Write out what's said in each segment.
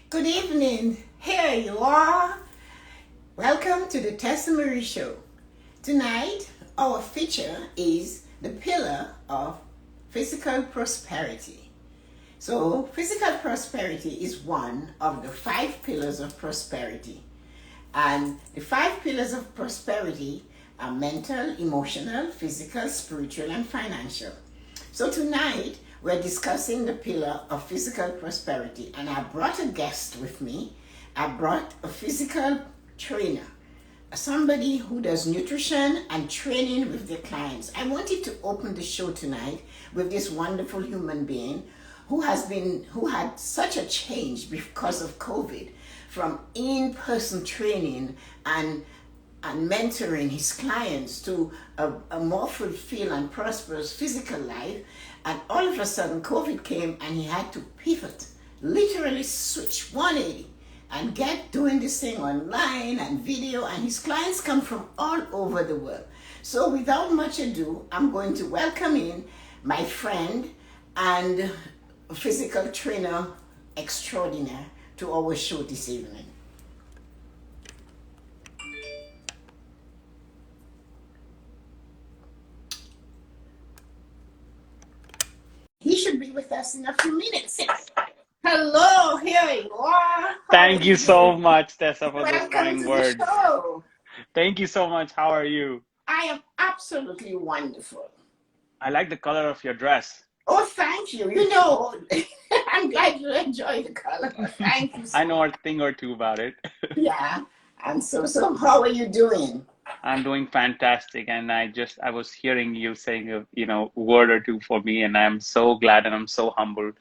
Good evening. Here you are. Welcome to the Tessa-Marie show. Tonight, our feature is the pillar of physical prosperity. So, physical prosperity is one of the five pillars of prosperity. And the five pillars of prosperity are mental, emotional, physical, spiritual, and financial. So tonight we're discussing the pillar of physical prosperity, and I brought a guest with me. I brought a physical trainer, somebody who does nutrition and training with their clients. I wanted to open the show tonight with this wonderful human being who had such a change because of COVID, from in-person training and mentoring his clients to a more fulfilled and prosperous physical life. And all of a sudden, COVID came and he had to pivot, literally switch 180 and get doing this thing online and video. And his clients come from all over the world. So without much ado, I'm going to welcome in my friend and physical trainer extraordinaire to our show this evening. He should be with us in a few minutes. Hello, here you are. How are Thank you you so doing? much, Tessa, for those Welcome kind to the words. show. Thank you so much. How are you? I am absolutely wonderful. I like the color of your dress. Oh, thank you. You know, I'm glad you enjoy the color. Thank you I so know a much. thing or two about it. Yeah. And so how are you doing? I'm doing fantastic, and I was hearing you saying a word or two for me, and I'm so glad and I'm so humbled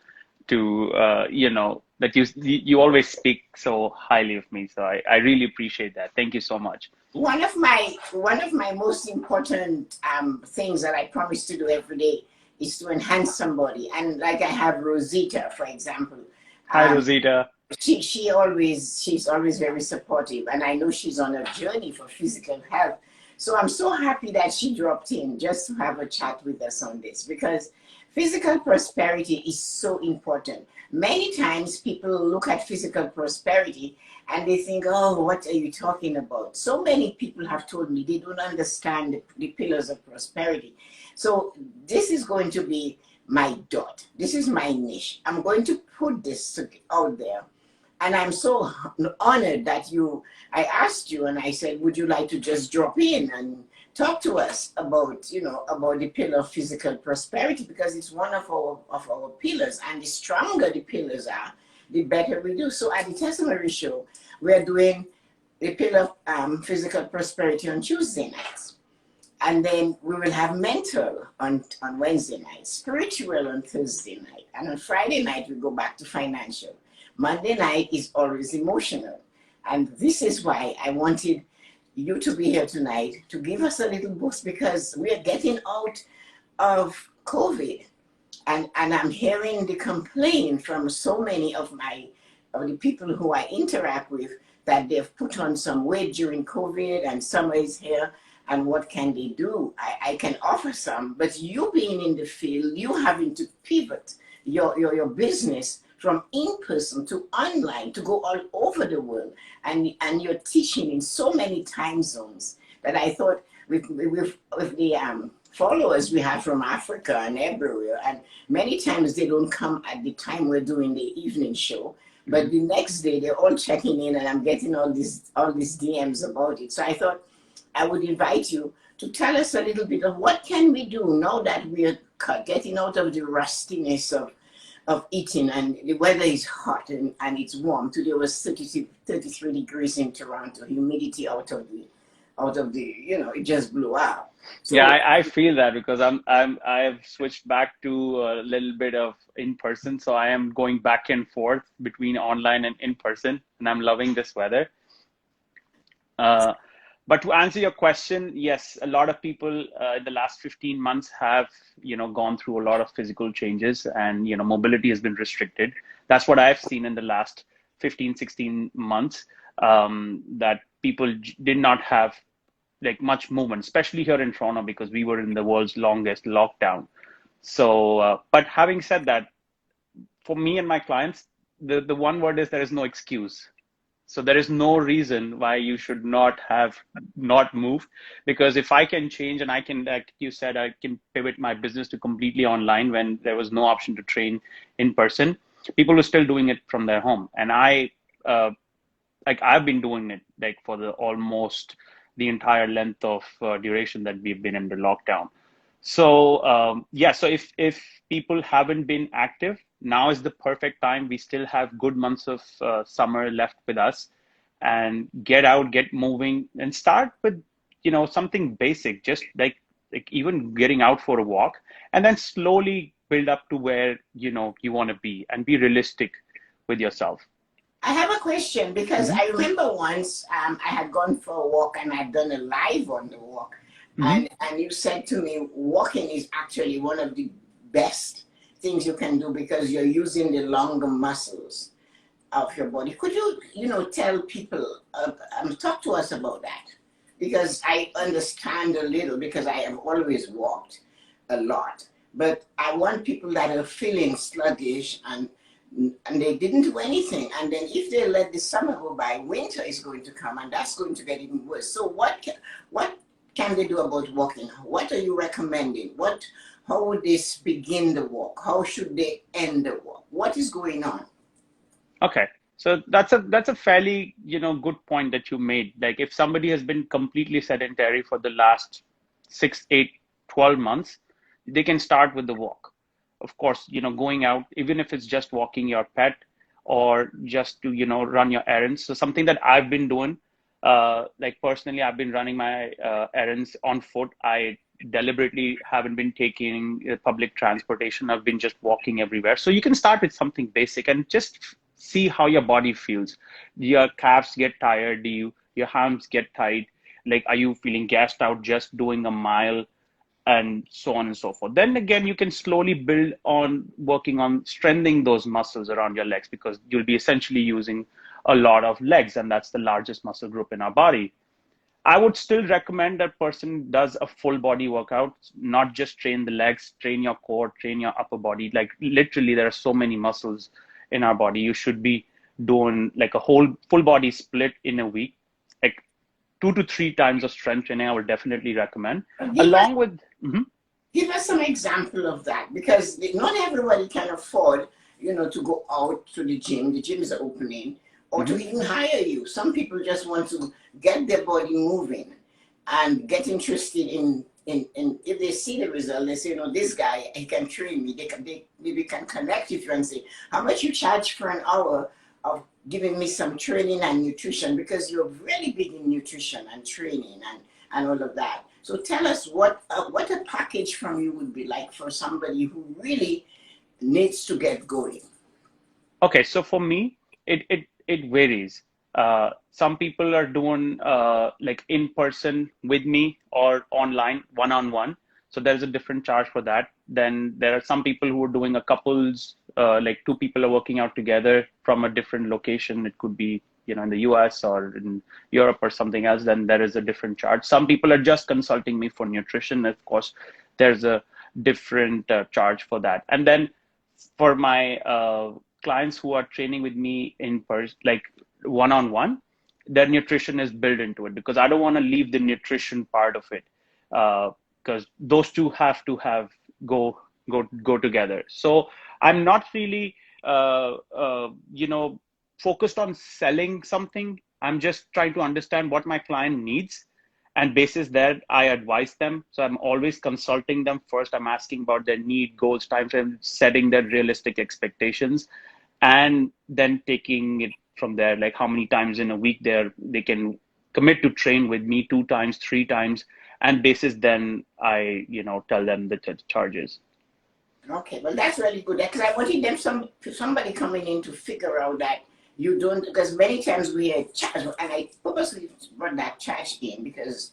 to that you always speak so highly of me. So I really appreciate that. Thank you so much. One of my most important things that I promise to do every day is to enhance somebody. And like I have Rosita, for example. Hi, Um, Rosita. she's always very supportive, and I know she's on a journey for physical health. So I'm so happy that she dropped in just to have a chat with us on this, because physical prosperity is so important. Many times people look at physical prosperity and they think, oh, what are you talking about? So many people have told me they don't understand the pillars of prosperity. So this is going to be my dot. This is my niche. I'm going to put this out there, and I'm so honored that I asked you and I said, would you like to just drop in and talk to us about, about the pillar of physical prosperity, because it's one of our pillars, and the stronger the pillars are, the better we do. So at the Tessa-Marie show, we're doing the pillar of physical prosperity on Tuesday nights. And then we will have mental on Wednesday night, spiritual on Thursday night. And on Friday night, we go back to financial. Monday night is always emotional. And this is why I wanted you to be here tonight to give us a little boost, because we are getting out of COVID. And I'm hearing the complaint from so many of the people who I interact with, that they've put on some weight during COVID and summer is here, and what can they do? I can offer some, but you being in the field, you having to pivot your business from in-person to online, to go all over the world, and you're teaching in so many time zones, that I thought with the followers we have from Africa and everywhere, and many times they don't come at the time we're doing the evening show, but the next day they're all checking in, and I'm getting all these DMs about it. So I thought I would invite you to tell us a little bit of what can we do now that we're getting out of the rustiness of eating, and the weather is hot and it's warm. Today was 33 degrees in Toronto, humidity out of the, it just blew out. Yeah, So I feel that because I've switched back to a little bit of in person, so I am going back and forth between online and in person, and I'm loving this weather. Uh, but to answer your question, yes, a lot of people in the last 15 months have, gone through a lot of physical changes, and, mobility has been restricted. That's what I've seen in the last 15, 16 months, that people did not have like much movement, especially here in Toronto, because we were in the world's longest lockdown. So, but having said that, for me and my clients, the one word is there is no excuse. So there is no reason why you should not have not moved, because if I can change and I can, like you said, I can pivot my business to completely online when there was no option to train in person. People were still doing it from their home, and uh, I've been doing it like for the almost the entire length of duration that we've been in the lockdown. So yeah, so if people haven't been active, now is the perfect time. We still have good months of summer left with us, and get out, get moving, and start with something basic, just like even getting out for a walk, and then slowly build up to where you want to be, and be realistic with yourself. I have a question because Hmm. I remember once I had gone for a walk and I'd done a live on the walk, Hmm. and you said to me, walking is actually one of the best things you can do because you're using the longer muscles of your body. Could you, tell people, talk to us about that? Because I understand a little because I have always walked a lot, but I want people that are feeling sluggish and they didn't do anything. And then if they let the summer go by, winter is going to come, and that's going to get even worse. So what can they do about walking? What are you recommending? How would they begin the walk? How should they end the walk? What is going on? Okay. So that's a fairly, good point that you made. Like if somebody has been completely sedentary for the last 6, 8, 12 months, they can start with the walk. Of course, going out, even if it's just walking your pet or just to, run your errands. So something that I've been doing, like personally, I've been running my errands on foot. I deliberately haven't been taking public transportation. I've been just walking everywhere. So you can start with something basic and just see how your body feels. Your calves get tired? Do your arms get tight? Like, are you feeling gassed out just doing a mile? And so on and so forth. Then again, you can slowly build on working on strengthening those muscles around your legs, because you'll be essentially using a lot of legs, and that's the largest muscle group in our body. I would still recommend that person does a full body workout, not just train the legs, train your core, train your upper body. Like literally, there are so many muscles in our body. You should be doing like a whole full body split in a week, like 2 to 3 times of strength training. I would definitely recommend, Give us along with. Mhm. Give us some example of that because not everybody can afford, to go out to the gym. The gyms are opening, or to Mhm. even hire you. Some people just want to get their body moving and get interested in if they see the result, they say, this guy, he can train me. They maybe can connect with you and say, how much you charge for an hour of giving me some training and nutrition, because you're really big in nutrition and training and all of that. So tell us what a package from you would be like for somebody who really needs to get going. Okay, so for me, it varies. Some people are doing like in person with me or online, one-on-one. So there's a different charge for that. Then there are some people who are doing a couples, like two people are working out together from a different location. It could be, in the US or in Europe or something else. Then there is a different charge. Some people are just consulting me for nutrition. Of course, there's a different charge for that. And then for my clients who are training with me in person, like one on one, their nutrition is built into it, because I don't want to leave the nutrition part of it, because those two have to have go together. So I'm not really focused on selling something. I'm just trying to understand what my client needs, and basis that I advise them. So I'm always consulting them first. I'm asking about their need, goals, time frame, setting their realistic expectations, and then taking it from there. Like how many times in a week they can commit to train with me, 2 times, 3 times, and basis then I tell them the charges. Okay, well that's really good because I wanted somebody coming in to figure out that you don't, because many times we are charged, and I purposely brought that charge in because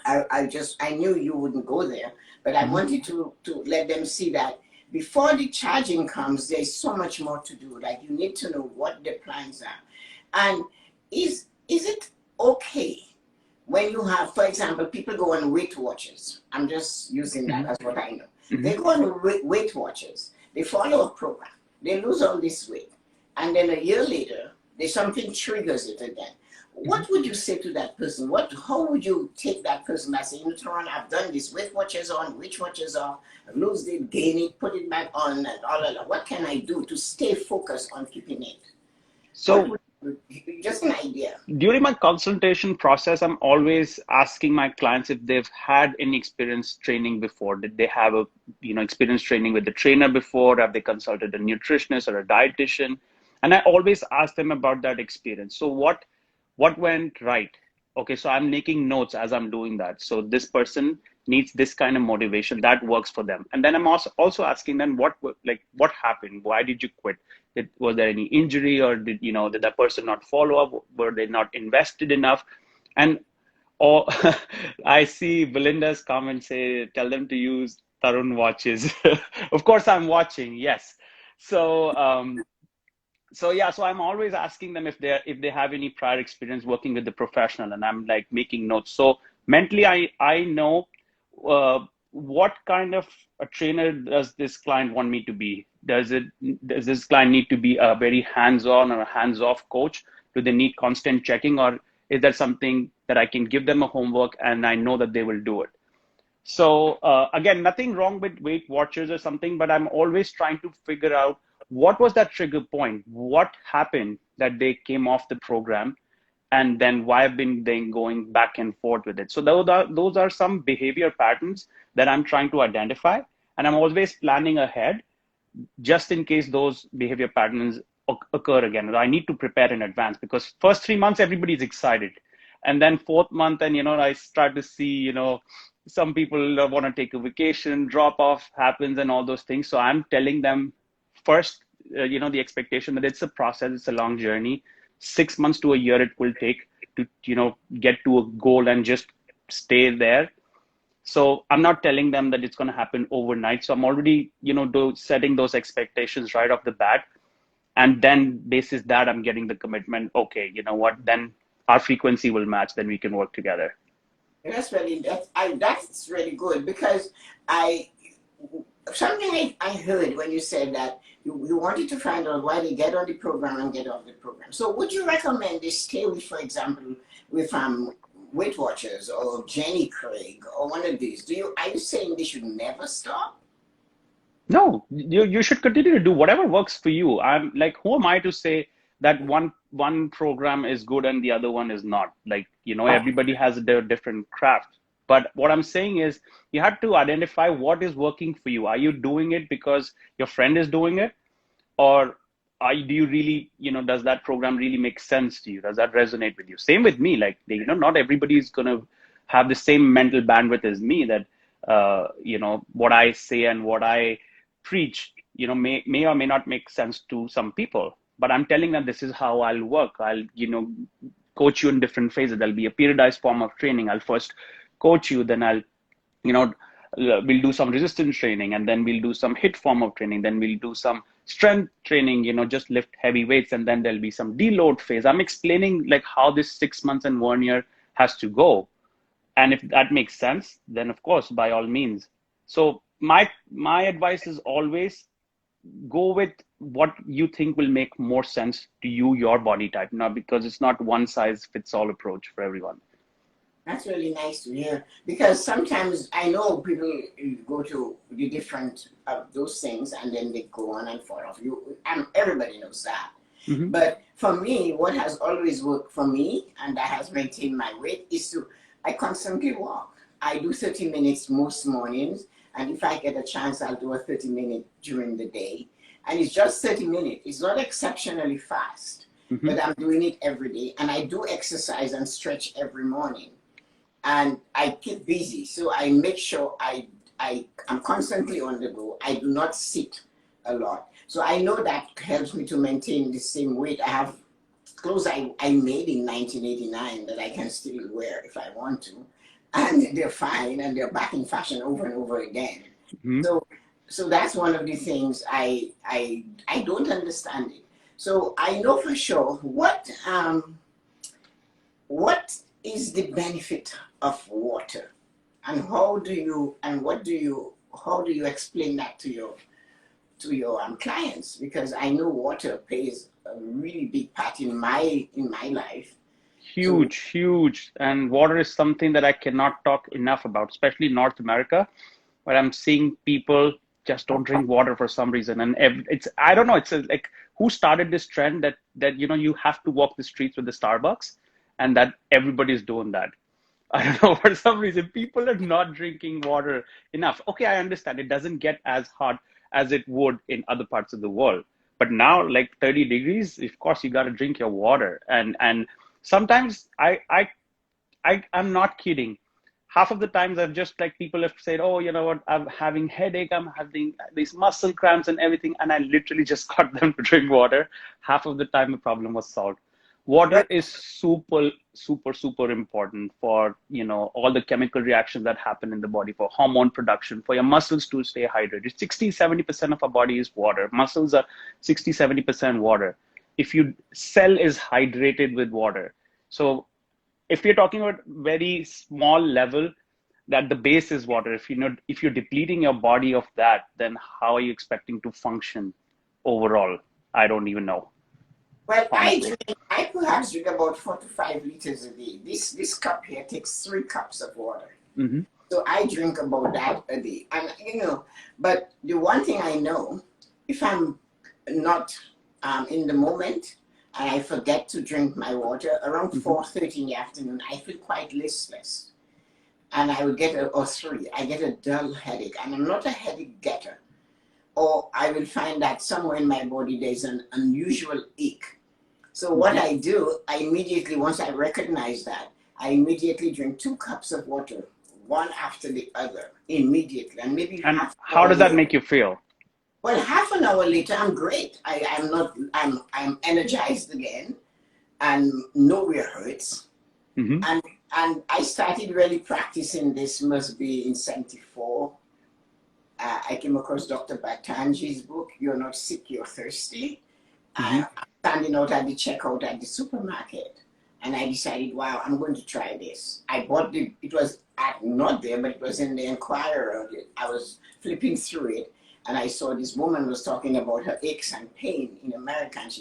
I knew you wouldn't go there, but I Mhm. wanted to let them see that before the charging comes, there's so much more to do. Like you need to know what the plans are, and is it okay when you have, for example, people go on Weight Watchers. I'm just using that Mhm. as what I know. They Mhm. go on Weight Watchers. They follow a program. They lose all this weight. and then a year later, there's something triggers it again. Mhm. What would you say to that person? How would you take that person that say, you know, Toron, I've done this with watches on, which watches off, lose it, gain it, put it back on, and all of that. What can I do to stay focused on keeping it? What So would just an idea? during my consultation process, I'm always asking my clients if they've had any experience training before. Did they have a experience training with the trainer before? Have they consulted a nutritionist or a dietitian? And I always ask them about that experience. So what went right? Okay, so I'm making notes as I'm doing that. So this person needs this kind of motivation that works for them. And then I'm also asking them what happened? Why did you quit? Was there any injury, or did that person not follow up? Were they not invested enough? And or I see Belinda's comment say, tell them to use Tarun watches. Of course, I'm watching. Yes. So so I'm always asking them if they have any prior experience working with the professional, and I'm like making notes. So mentally, I know what kind of a trainer does this client want me to be. Does this client need to be a very hands-on or a hands-off coach? Do they need constant checking, or is that something that I can give them a homework and I know that they will do it? So again, nothing wrong with Weight Watchers or something, but I'm always trying to figure out what was that trigger point? What happened that they came off the program? And then why have been they going back and forth with it? So those are some behavior patterns that I'm trying to identify. And I'm always planning ahead just in case those behavior patterns occur again. I need to prepare in advance, because first 3 months everybody's excited, and then fourth month, and I start to see some people want to take a vacation, drop off happens, and all those things. So I'm telling them first, the expectation that it's a process, it's a long journey. 6 months to a year it will take to get to a goal and just stay there. So I'm not telling them that it's going to happen overnight. So I'm already, setting those expectations right off the bat. And then basis that, I'm getting the commitment. Okay, you know what? Then our frequency will match. Then we can work together. That's really good, because I I heard when you said that you wanted to find out why they get on the program and get off the program. So would you recommend they stay with, for example, with Weight Watchers or Jenny Craig or one of these? Are you saying they should never stop? No, you should continue to do whatever works for you. I'm like, who am I to say that one program is good and the other one is not? Like, everybody has their different craft. But what I'm saying is, you have to identify what is working for you. Are you doing it because your friend is doing it, or do you really, does that program really make sense to you? Does that resonate with you? Same with me. Like, not everybody is going to have the same mental bandwidth as me, that what I say and what I preach, may or may not make sense to some people. But I'm telling them this is how I'll work. I'll, coach you in different phases. There'll be a periodized form of training. I'll first coach you, then I'll, you know, we'll do some resistance training, and then we'll do some hit form of training. Then we'll do some strength training, just lift heavy weights. And then there'll be some deload phase. I'm explaining like how this 6 months and 1 year has to go. And if that makes sense, then of course, by all means. So my advice is always go with what you think will make more sense to you, your body type, now, because it's not one size fits all approach for everyone. That's really nice to hear, because sometimes I know people go to the different of those things and then they go on and fall off. And everybody knows that. Mm-hmm. But for me, what has always worked for me and that has maintained my weight is I constantly walk. I do 30 minutes most mornings, and if I get a chance, I'll do a 30-minute during the day. And it's just 30 minutes. It's not exceptionally fast, Mm-hmm. but I'm doing it every day. And I do exercise and stretch every morning. And I keep busy, so I make sure I'm constantly on the go. I do not sit a lot. So I know that helps me to maintain the same weight. I have clothes I made in 1989 that I can still wear if I want to. And they're fine, and they're back in fashion over and over again. Mm-hmm. So that's one of the things I don't understand it. So I know for sure what is the benefit of water, and how do you explain that to your clients? Because I know water plays a really big part in my life. So Huge, huge. And water is something that I cannot talk enough about, especially North America, where I'm seeing people just don't drink water for some reason. And it's, I don't know, like who started this trend that you have to walk the streets with the Starbucks and that everybody's doing that. I don't know, for some reason, people are not drinking water enough. Okay, I understand it doesn't get as hot as it would in other parts of the world. But now, like 30 degrees, of course, you got to drink your water. And sometimes I'm not kidding. Half of the times I've just like people have said, oh, you know what, I'm having headache, I'm having these muscle cramps and everything, and I literally just got them to drink water. Half of the time the problem was solved. Water well, is super, super, super important for, all the chemical reactions that happen in the body, for hormone production, for your muscles to stay hydrated. 60-70% of our body is water. Muscles are 60-70% water. If your cell is hydrated with water. So if you're talking about very small level, that the base is water, if you're depleting your body of that, then how are you expecting to function overall? I don't even know, well, honestly. I perhaps drink about 4 to 5 liters a day. This cup here takes 3 cups of water. Hmm. So I drink about that a day. And but the one thing I know, if I'm not in the moment and I forget to drink my water around Hmm. 4:30 in the afternoon, I feel quite listless. And I will get or three, I get a dull headache. And I'm not a headache getter. Or I will find that somewhere in my body there's an unusual ache. So what Hmm. I do, I immediately, once I recognize that, I immediately drink 2 cups of water, one after the other, immediately, and maybe And half an how hour does that later. make you feel? Well, half an hour later, I'm great. I'm not. I'm energized again, and nowhere hurts. Hmm. And I started really practicing this. Must be in '74. I came across Dr. Batanji's book. You're not sick, you're thirsty. Hmm. I'm standing out at the checkout at the supermarket, and I decided, wow, I'm going to try this. I bought it was not there, but it was in the Enquirer. I was flipping through it, and I saw this woman was talking about her aches and pain in America, and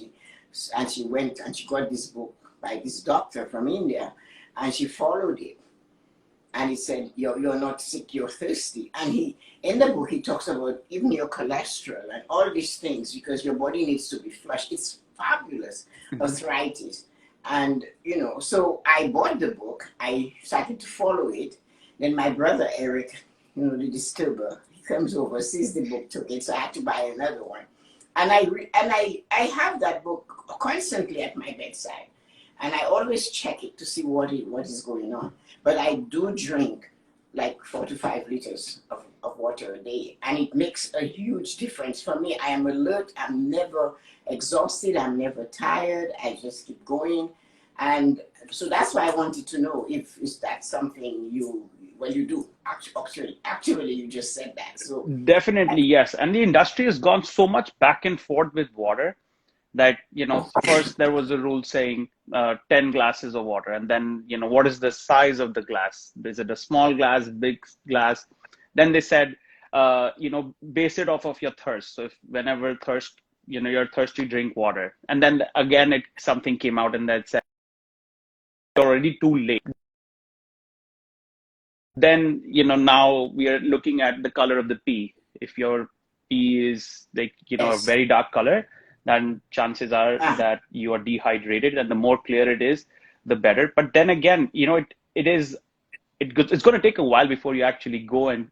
she went and she got this book by this doctor from India, and she followed it, and he said, you're not sick, you're thirsty. And he, in the book, he talks about even your cholesterol and all these things because your body needs to be flushed. It's fabulous. Hmm. Arthritis. And, so I bought the book. I started to follow it. Then my brother, Eric, the disturber, he comes over, sees the book, took it. So I had to buy another one. And I have that book constantly at my bedside. And I always check it to see what is going on. But I do drink like 4 to 5 liters of water a day. And it makes a huge difference for me. I am alert. I'm never exhausted. I'm never tired. I just keep going. And so that's why I wanted to know if is that something you do. Actually, you just said that. So, Definitely, yes. And the industry has gone so much back and forth with water that, first there was a rule saying 10 glasses of water. And then, what is the size of the glass? Is it a small glass, big glass? Then they said, base it off of your thirst. So if whenever you're thirsty, drink water. And then again, something came out and that said, you're already too late. Then, now we are looking at the color of the pee. If your pee is like, a yes. very dark color, then chances are Ah, that you are dehydrated, and the more clear it is, the better. But then again, it's going to take a while before you actually go and,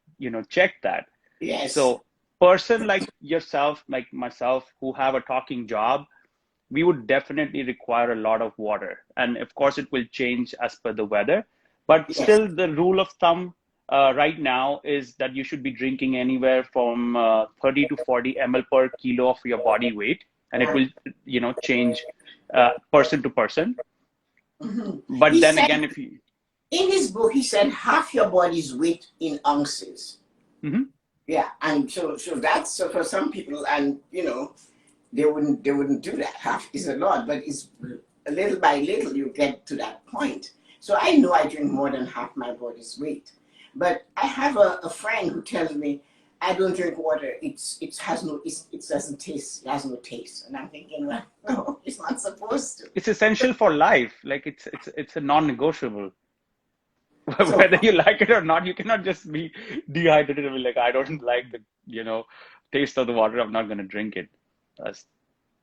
check that. yes. So person like yourself, like myself, who have a talking job, we would definitely require a lot of water. And of course, it will change as per the weather. But Yes. still, the rule of thumb right now is that you should be drinking anywhere from 30 to 40 ml per kilo of your body weight. And it will, change person to person. Mhm. But He then said again, if you, in his book, he said half your body's weight in ounces. Mhm. Yeah, and so that's so for some people, and they wouldn't do that. Half is a lot, but it's a little by little you get to that point. So I know I drink more than half my body's weight, but I have a friend who tells me I don't drink water. It has no, it doesn't taste. It has no taste. And I'm thinking, well, no, it's not supposed to. It's essential for life. Like it's a non-negotiable. So, Whether you like it or not, you cannot just be dehydrated and be like, I don't like the, taste of the water. I'm not going to drink it. That's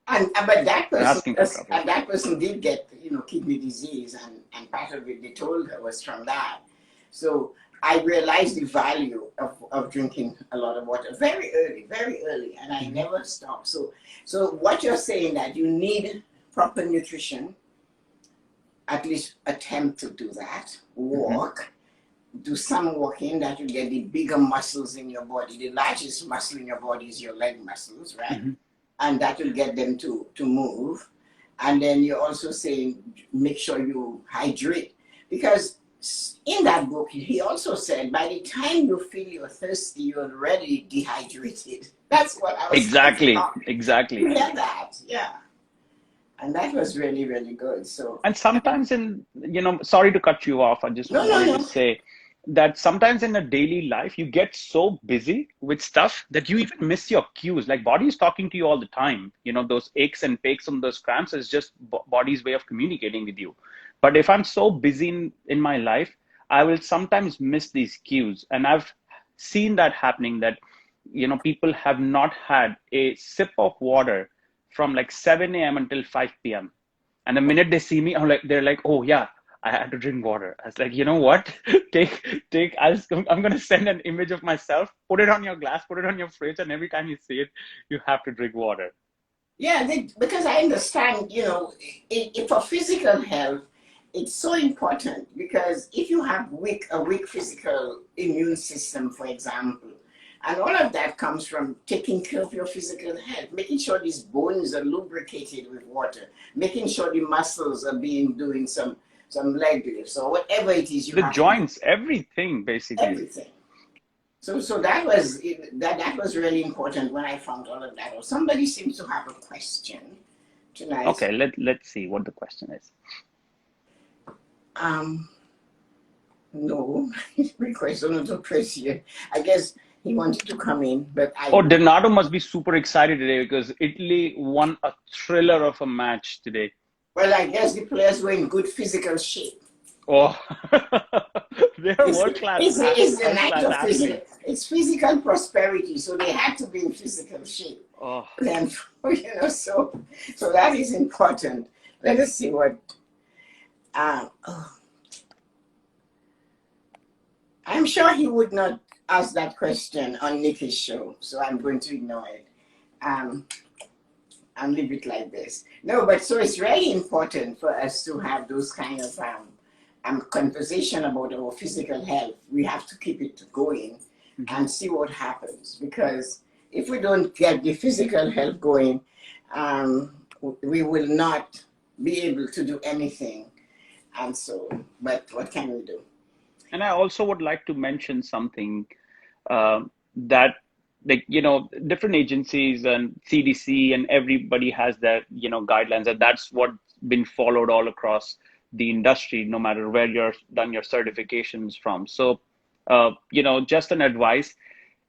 but that person, asking for trouble. and that person did get, kidney disease, and part of it they told her was from that. So I realized the value of drinking a lot of water very early, and I never stopped. So what you're saying, that you need proper nutrition, at least attempt to do that, walk, do some walking, that you get the bigger muscles in your body. The largest muscle in your body is your leg muscles, right? And that will get them to move. And then you're also saying, make sure you hydrate, because in that book, he also said, by the time you feel you're thirsty, you're already dehydrated. That's what I was Exactly. You hear that, yeah. And that was really, really good. So, and sometimes sorry to cut you off. I just wanted to say that sometimes in a daily life, you get so busy with stuff that you even miss your cues. Like body is talking to you all the time. Those aches and pains and those cramps is just body's way of communicating with you. But if I'm so busy in my life, I will sometimes miss these cues. And I've seen that happening, that, people have not had a sip of water from like 7 a.m. until 5 p.m. And the minute they see me, they're like, oh yeah, I had to drink water. I was like, you know what? I'm going to send an image of myself, put it on your glass, put it on your fridge. And every time you see it, you have to drink water. Yeah, because I understand, for physical health, it's so important, because if you have a weak physical immune system, for example, and all of that comes from taking care of your physical health, making sure these bones are lubricated with water, making sure the muscles are doing some leg lifts or whatever it is the joints, everything, basically. Everything. So that was really important when I found all of that. Or somebody seems to have a question tonight. Okay, let's see what the question is. No, request on the press here. I guess he wanted to come in, but Donato must be super excited today because Italy won a thriller of a match today. Well, I guess the players were in good physical shape. Oh, they're world class. It's an act of physical. It's physical prosperity, so they had to be in physical shape. Oh, and so that is important. Let us see what. I'm sure he would not ask that question on Nikki's show, so I'm going to ignore it. And leave it like this. No, but so it's really important for us to have those kind of conversation about our physical health. We have to keep it going and see what happens, because if we don't get the physical health going, we will not be able to do anything. And so, but what can we do? And I also would like to mention something that, like, different agencies and CDC and everybody has their, guidelines, and that's what's been followed all across the industry, no matter where you're done your certifications from. So, just an advice,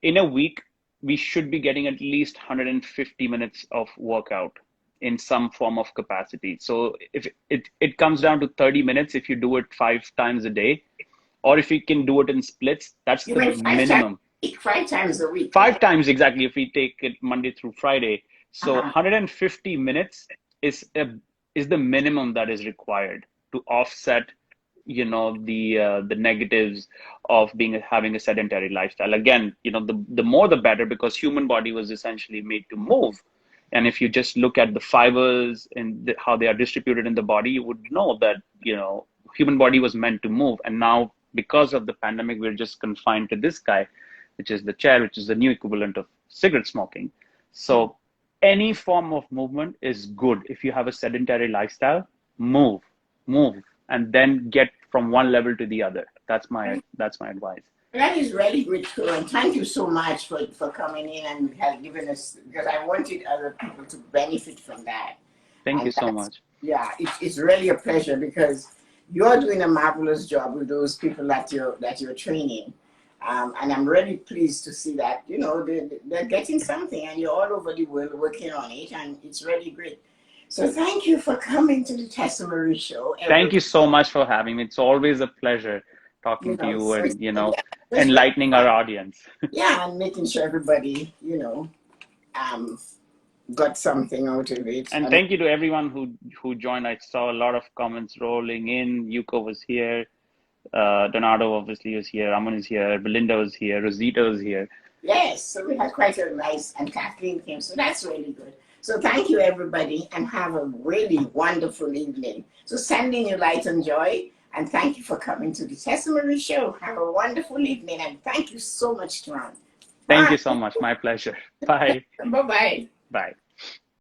in a week, we should be getting at least 150 minutes of workout in some form of capacity. So if it comes down to 30 minutes, if you do it 5 times a day, or if you can do it in splits, that's the minimum. 5 times a week. 5 times, exactly, if we take it Monday through Friday. So 150 minutes is the minimum that is required to offset, the negatives of having a sedentary lifestyle. Again, the more the better, because human body was essentially made to move. And if you just look at the fibers and how they are distributed in the body, you would know that, human body was meant to move. And now, because of the pandemic, we're just confined to this guy, which is the chair, which is the new equivalent of cigarette smoking. So any form of movement is good. If you have a sedentary lifestyle, move, and then get from one level to the other. That's my advice. That is really good too, and thank you so much for coming in and have given us, because I wanted other people to benefit from that. Thank you so much. Yeah, it's really a pleasure, because you're doing a marvelous job with those people that you're training, And I'm really pleased to see that, you know, they're getting something and you're all over the world working on it, and it's really great. So thank you for coming to the Tessa-Marie show, Thank everyone. you so much for having me. It's always a pleasure You talking to know, you so and, yeah, it's really enlightening our fun. audience. Yeah, and making sure everybody, you know, um, got something out of it. And And thank you to everyone who joined. I saw a lot of comments rolling in. Yuko was here. Donato obviously was here. Aman is here. Belinda was here. Rosita was here. yes, so we had quite a nice, and Kathleen came, so that's really good. So thank you, everybody, and have a really wonderful evening. So sending you light and joy, and thank you for coming to the Tessa-Marie show. Have a wonderful evening, and thank you so much, Turan. Thank Bye. you so much. My pleasure. Bye. Bye-bye. Bye.